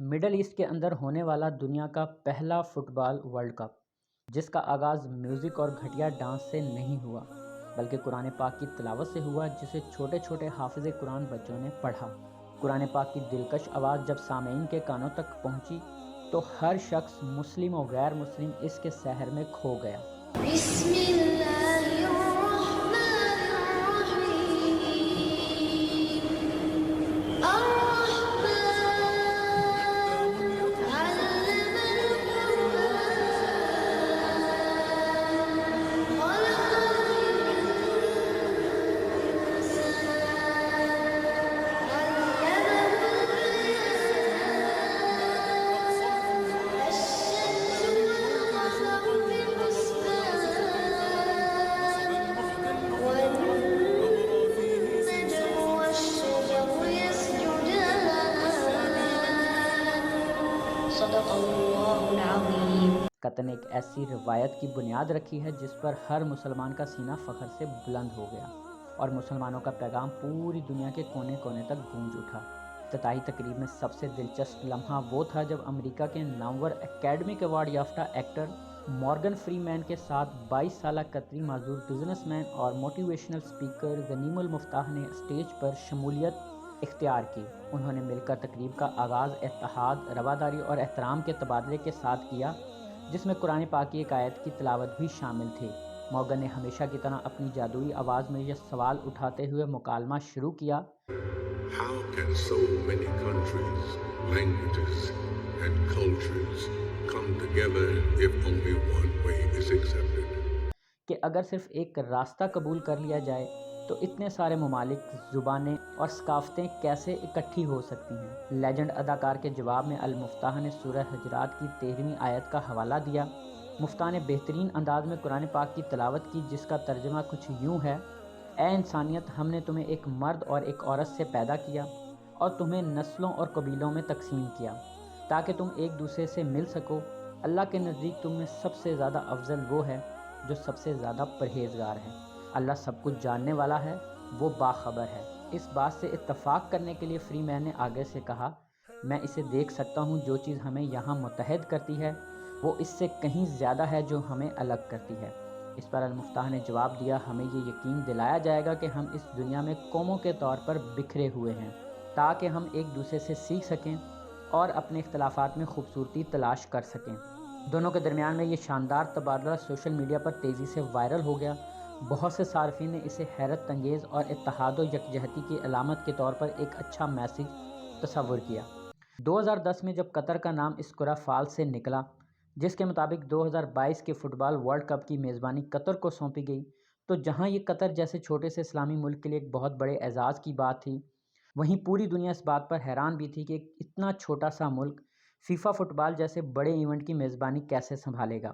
Middle asset کے اندر ہونے والا دنیا کا پہلا فٹ بال ورلڈ کپ، جس کا آغاز میوزک اور گھٹیا ڈانس سے نہیں ہوا بلکہ قرآن پاک کی تلاوت سے ہوا، جسے چھوٹے چھوٹے حافظ قرآن بچوں نے پڑھا۔ قرآن پاک کی دلکش آواز جب سامعین کے کانوں تک پہنچی تو ہر شخص مسلم و غیر مسلم اس کے سحر میں کھو گیا۔ بسم اللہ الرحمن الرحیم الرحمن علم القرآن خلق صدق اللہ العظیم۔ قطر نے ایک ایسی روایت کی بنیاد رکھی ہے جس پر ہر مسلمان کا سینہ فخر سے بلند ہو گیا اور مسلمانوں کا پیغام پوری دنیا کے کونے کونے تک گونج اٹھا۔ افتتاحی تقریب میں سب سے دلچسپ لمحہ وہ تھا جب امریکہ کے نامور اکیڈمک ایوارڈ یافتہ ایکٹر مورگن فری مین کے ساتھ 22 سالہ قطری معذور بزنس مین اور موٹیویشنل سپیکر غنیم المفتاح نے اسٹیج پر شمولیت اختیار کی۔ انہوں نے مل کر تقریب کا آغاز اتحاد، رواداری اور احترام کے تبادلے کے ساتھ کیا، جس میں قرآن پاک کی ایک آیت کی تلاوت بھی شامل تھی۔ مورگن نے ہمیشہ کی طرح اپنی جادوئی آواز میں یہ سوال اٹھاتے ہوئے مکالمہ شروع کیا: How can so many countries, languages, and cultures come together if only one way is accepted? کہ اگر صرف ایک راستہ قبول کر لیا جائے تو اتنے سارے ممالک، زبانیں اور ثقافتیں کیسے اکٹھی ہو سکتی ہیں؟ لیجنڈ اداکار کے جواب میں المفتاح نے سورہ حجرات کی 13ویں آیت کا حوالہ دیا۔ مفتاح نے بہترین انداز میں قرآن پاک کی تلاوت کی، جس کا ترجمہ کچھ یوں ہے: اے انسانیت، ہم نے تمہیں ایک مرد اور ایک عورت سے پیدا کیا اور تمہیں نسلوں اور قبیلوں میں تقسیم کیا تاکہ تم ایک دوسرے سے مل سکو۔ اللہ کے نزدیک تم میں سب سے زیادہ افضل وہ ہے جو سب سے زیادہ پرہیزگار ہے۔ اللہ سب کچھ جاننے والا ہے، وہ باخبر ہے۔ اس بات سے اتفاق کرنے کے لیے فری مین نے آگے سے کہا: میں اسے دیکھ سکتا ہوں، جو چیز ہمیں یہاں متحد کرتی ہے وہ اس سے کہیں زیادہ ہے جو ہمیں الگ کرتی ہے۔ اس پر المفتاح نے جواب دیا: ہمیں یہ یقین دلایا جائے گا کہ ہم اس دنیا میں قوموں کے طور پر بکھرے ہوئے ہیں تاکہ ہم ایک دوسرے سے سیکھ سکیں اور اپنے اختلافات میں خوبصورتی تلاش کر سکیں۔ دونوں کے درمیان میں یہ شاندار تبادلہ سوشل میڈیا پر تیزی سے وائرل ہو گیا۔ بہت سے صارفین نے اسے حیرت انگیز اور اتحاد و یکجہتی کی علامت کے طور پر ایک اچھا میسج تصور کیا۔ 2010 میں جب قطر کا نام اسکورا فال سے نکلا، جس کے مطابق 2022 کے فٹ بال ورلڈ کپ کی میزبانی قطر کو سونپی گئی، تو جہاں یہ قطر جیسے چھوٹے سے اسلامی ملک کے لیے ایک بہت بڑے اعزاز کی بات تھی، وہیں پوری دنیا اس بات پر حیران بھی تھی کہ ایک اتنا چھوٹا سا ملک فیفا فٹ بال جیسے بڑے ایونٹ کی میزبانی کیسے سنبھالے گا،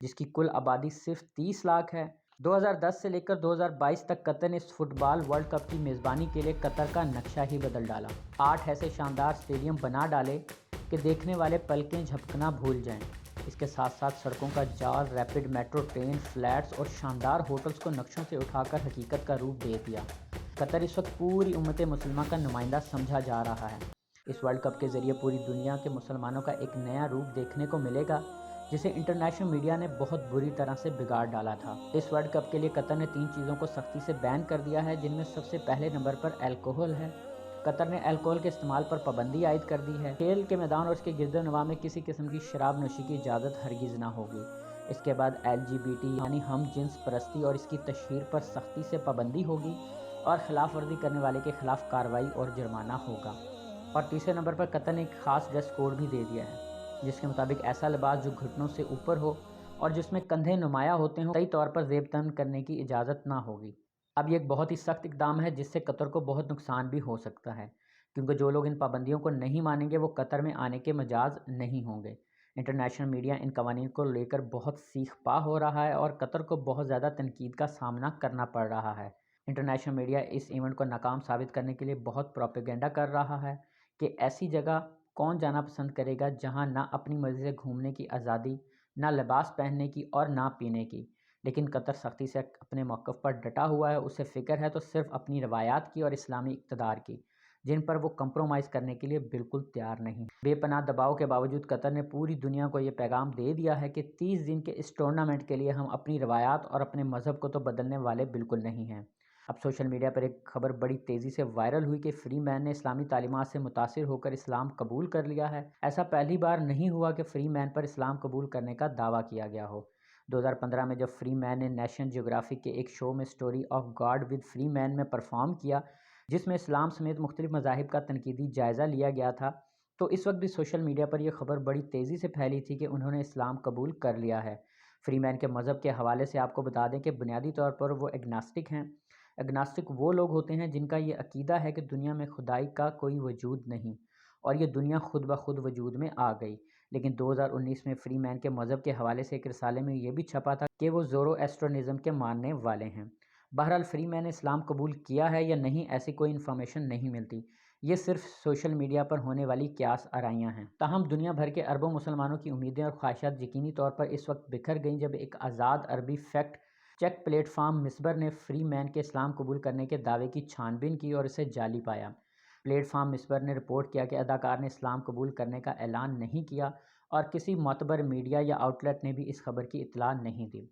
جس کی کل آبادی صرف 30 لاکھ ہے۔ 2010 سے لے کر 2022 تک قطر نے اس فٹ بال ورلڈ کپ کی میزبانی کے لیے قطر کا نقشہ ہی بدل ڈالا۔ 8 ایسے شاندار اسٹیڈیم بنا ڈالے کہ دیکھنے والے پلکیں جھپکنا بھول جائیں۔ اس کے ساتھ ساتھ سڑکوں کا جال، ریپڈ میٹرو ٹرین، فلیٹس اور شاندار ہوٹلز کو نقشوں سے اٹھا کر حقیقت کا روپ دے دیا۔ قطر اس وقت پوری امت مسلمہ کا نمائندہ سمجھا جا رہا ہے۔ اس ورلڈ کپ کے ذریعے پوری دنیا کے مسلمانوں کا ایک نیا روپ دیکھنے کو ملے گا، جسے انٹرنیشنل میڈیا نے بہت بری طرح سے بگاڑ ڈالا تھا۔ اس ورلڈ کپ کے لیے قطر نے 3 چیزوں کو سختی سے بین کر دیا ہے، جن میں سب سے پہلے نمبر پر الکوہل ہے۔ قطر نے الکوہل کے استعمال پر پابندی عائد کر دی ہے۔ کھیل کے میدان اور اس کے گرد و نواح میں کسی قسم کی شراب نوشی کی اجازت ہرگز نہ ہوگی۔ اس کے بعد LGBT یعنی ہم جنس پرستی اور اس کی تشہیر پر سختی سے پابندی ہوگی اور خلاف ورزی کرنے والے کے خلاف کارروائی اور جرمانہ ہوگا۔ اور تیسرے نمبر پر قطر نے ایک خاص ڈریس کوڈ بھی دے دیا ہے، جس کے مطابق ایسا لباس جو گھٹنوں سے اوپر ہو اور جس میں کندھے نمایاں ہوتے ہوں، صحیح طور پر زیب تن کرنے کی اجازت نہ ہوگی۔ اب یہ ایک بہت ہی سخت اقدام ہے، جس سے قطر کو بہت نقصان بھی ہو سکتا ہے، کیونکہ جو لوگ ان پابندیوں کو نہیں مانیں گے وہ قطر میں آنے کے مجاز نہیں ہوں گے۔ انٹرنیشنل میڈیا ان قوانین کو لے کر بہت سیخ پا ہو رہا ہے اور قطر کو بہت زیادہ تنقید کا سامنا کرنا پڑ رہا ہے۔ انٹرنیشنل میڈیا اس ایونٹ کو ناکام ثابت کرنے کے لیے بہت پروپیگنڈا کر رہا ہے کہ ایسی جگہ کون جانا پسند کرے گا جہاں نہ اپنی مرضی سے گھومنے کی آزادی، نہ لباس پہننے کی اور نہ پینے کی۔ لیکن قطر سختی سے اپنے موقف پر ڈٹا ہوا ہے، اسے فکر ہے تو صرف اپنی روایات کی اور اسلامی اقتدار کی، جن پر وہ کمپرومائز کرنے کے لیے بالکل تیار نہیں۔ بے پناہ دباؤ کے باوجود قطر نے پوری دنیا کو یہ پیغام دے دیا ہے کہ 30 دن کے اس ٹورنامنٹ کے لیے ہم اپنی روایات اور اپنے مذہب کو تو بدلنے والے بالکل نہیں ہیں۔ اب سوشل میڈیا پر ایک خبر بڑی تیزی سے وائرل ہوئی کہ فری مین نے اسلامی تعلیمات سے متاثر ہو کر اسلام قبول کر لیا ہے۔ ایسا پہلی بار نہیں ہوا کہ فری مین پر اسلام قبول کرنے کا دعویٰ کیا گیا ہو۔ 2015 میں جب فری مین نے نیشنل جیوگرافک کے ایک شو میں story of God with Freeman میں پرفارم کیا، جس میں اسلام سمیت مختلف مذاہب کا تنقیدی جائزہ لیا گیا تھا، تو اس وقت بھی سوشل میڈیا پر یہ خبر بڑی تیزی سے پھیلی تھی کہ انہوں نے اسلام قبول کر لیا ہے۔ فری مین کے مذہب کے حوالے سے آپ کو بتا دیں کہ بنیادی طور پر وہ ایگناسٹک ہیں۔ ایگناسٹک وہ لوگ ہوتے ہیں جن کا یہ عقیدہ ہے کہ دنیا میں خدائی کا کوئی وجود نہیں اور یہ دنیا خود بخود وجود میں آ گئی۔ لیکن 2019 میں فری مین کے مذہب کے حوالے سے ایک رسالے میں یہ بھی چھپا تھا کہ وہ زورو ایسٹرونزم کے ماننے والے ہیں۔ بہرحال فری مین نے اسلام قبول کیا ہے یا نہیں، ایسی کوئی انفارمیشن نہیں ملتی، یہ صرف سوشل میڈیا پر ہونے والی قیاس آرائیاں ہیں۔ تاہم دنیا بھر کے اربوں مسلمانوں کی امیدیں اور خواہشات یقینی طور پر اس وقت بکھر گئیں جب ایک آزاد عربی فیکٹ چیک پلیٹ فارم مسبر نے فری مین کے اسلام قبول کرنے کے دعوے کی چھان بین کی اور اسے جعلی پایا۔ پلیٹ فارم مسبر نے رپورٹ کیا کہ اداکار نے اسلام قبول کرنے کا اعلان نہیں کیا اور کسی معتبر میڈیا یا آؤٹ لیٹ نے بھی اس خبر کی اطلاع نہیں دی۔